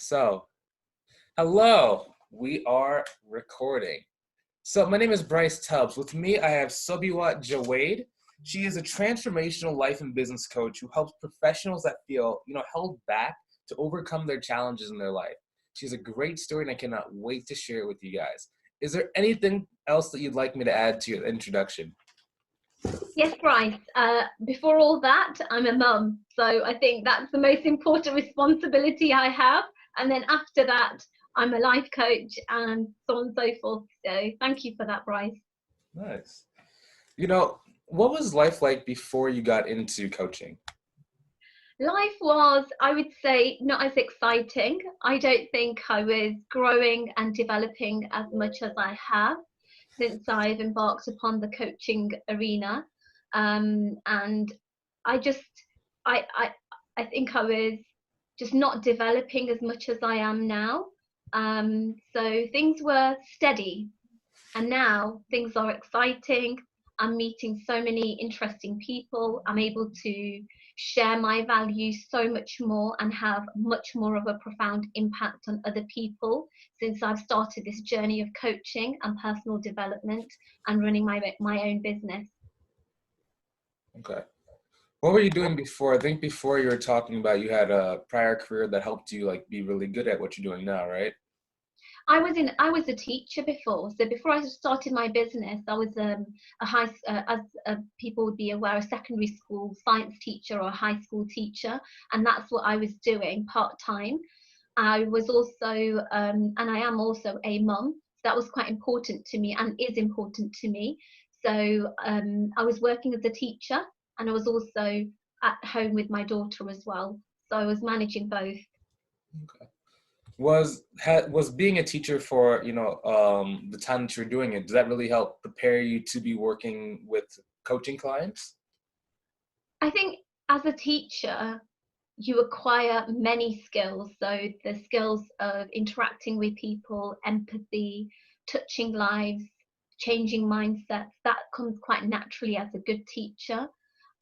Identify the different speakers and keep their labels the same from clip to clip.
Speaker 1: So, hello, we are recording. So, my name is Bryce Tubbs. With me, I have Sobiya Jawaid. She is a transformational life and business coach who helps professionals that feel, held back to overcome their challenges in their life. She has a great story, and I cannot wait to share it with you guys. Is there anything else that you'd like me to add to your introduction?
Speaker 2: Yes, Bryce. Before all that, I'm a mum. So I think that's the most important responsibility I have. And then after that, I'm a life coach and so on and so forth. So thank you for that, Bryce.
Speaker 1: Nice. What was life like before you got into coaching?
Speaker 2: Life was, I would say, not as exciting. I don't think I was growing and developing as much as I have since I've embarked upon the coaching arena. And I just, I, I, I think I was just not developing as much as I am now. So things were steady, and now things are exciting. I'm meeting so many interesting people. I'm able to share my values so much more and have much more of a profound impact on other people since I've started this journey of coaching and personal development and running my own business.
Speaker 1: Okay. What were you doing before? I think before you were talking about you had a prior career that helped you like be really good at what you're doing now, right?
Speaker 2: I was a teacher before. So before I started my business, I was a as people would be aware, a secondary school science teacher or a high school teacher, and that's what I was doing part time. I was also, and I am also a mum. So that was quite important to me and is important to me. So I was working as a teacher, and I was also at home with my daughter as well. So I was managing both.
Speaker 1: Okay. Was being a teacher for the time that you're doing it, does that really help prepare you to be working with coaching clients?
Speaker 2: I think as a teacher, you acquire many skills. So the skills of interacting with people, empathy, touching lives, changing mindsets, that comes quite naturally as a good teacher.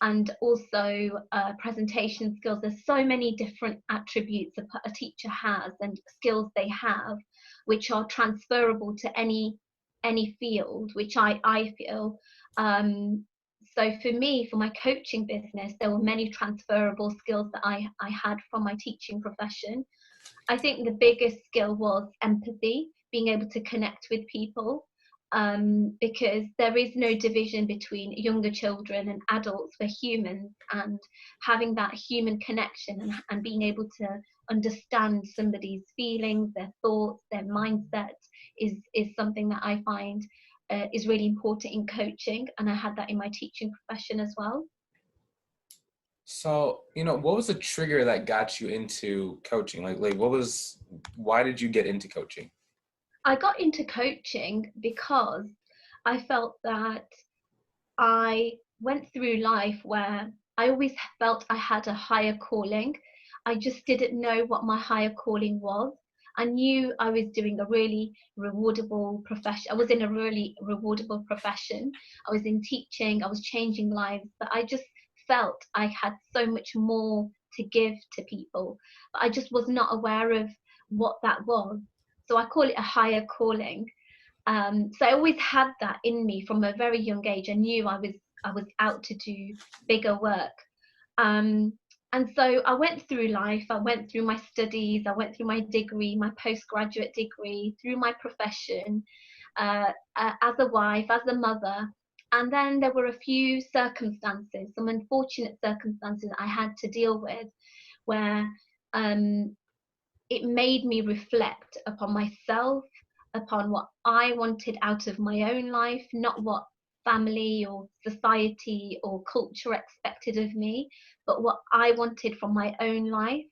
Speaker 2: And also presentation skills. There's so many different attributes a teacher has and skills they have, which are transferable to any field, which I feel. So for me, for my coaching business, there were many transferable skills that I had from my teaching profession. I think the biggest skill was empathy, being able to connect with people, because there is no division between younger children and adults. We're humans, and having that human connection and being able to understand somebody's feelings, their thoughts, their mindset is something that I find is really important in coaching, and I had that in my teaching profession as well.
Speaker 1: So, what was the trigger that got you into coaching? Like why did you get into coaching?
Speaker 2: I got into coaching because I felt that I went through life where I always felt I had a higher calling. I just didn't know what my higher calling was. I knew I was doing a really rewardable profession. I was in a really rewardable profession. I was in teaching, I was changing lives, but I just felt I had so much more to give to people. But I just was not aware of what that was. So I call it a higher calling. So I always had that in me from a very young age. I knew I was out to do bigger work. Um, and so I went through life. I went through my studies. I went through my degree, my postgraduate degree, through my profession, as a wife, as a mother. And then there were a few circumstances, some unfortunate circumstances I had to deal with, where um, it made me reflect upon myself, upon what I wanted out of my own life, not what family or society or culture expected of me, but what I wanted from my own life.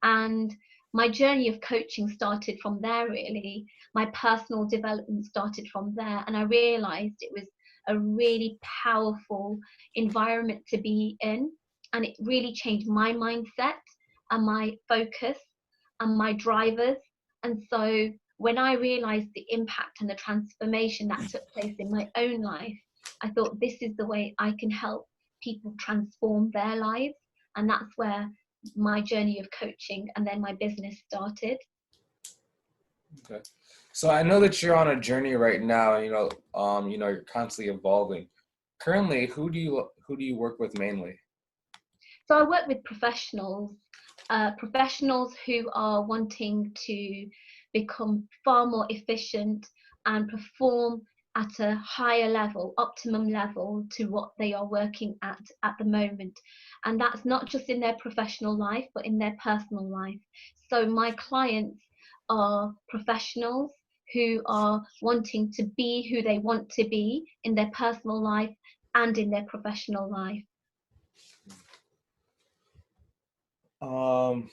Speaker 2: And my journey of coaching started from there, really. My personal development started from there. And I realized it was a really powerful environment to be in. And it really changed my mindset and my focus and my drivers. And so when I realized the impact and the transformation that took place in my own life, I thought this is the way I can help people transform their lives. And that's where my journey of coaching, and then my business started.
Speaker 1: Okay. So I know that you're on a journey right now, and you're constantly evolving. Currently, who do you work with mainly?
Speaker 2: So I work with professionals, professionals who are wanting to become far more efficient and perform at a higher level, optimum level to what they are working at the moment. And that's not just in their professional life, but in their personal life. So my clients are professionals who are wanting to be who they want to be in their personal life and in their professional life.
Speaker 1: Um,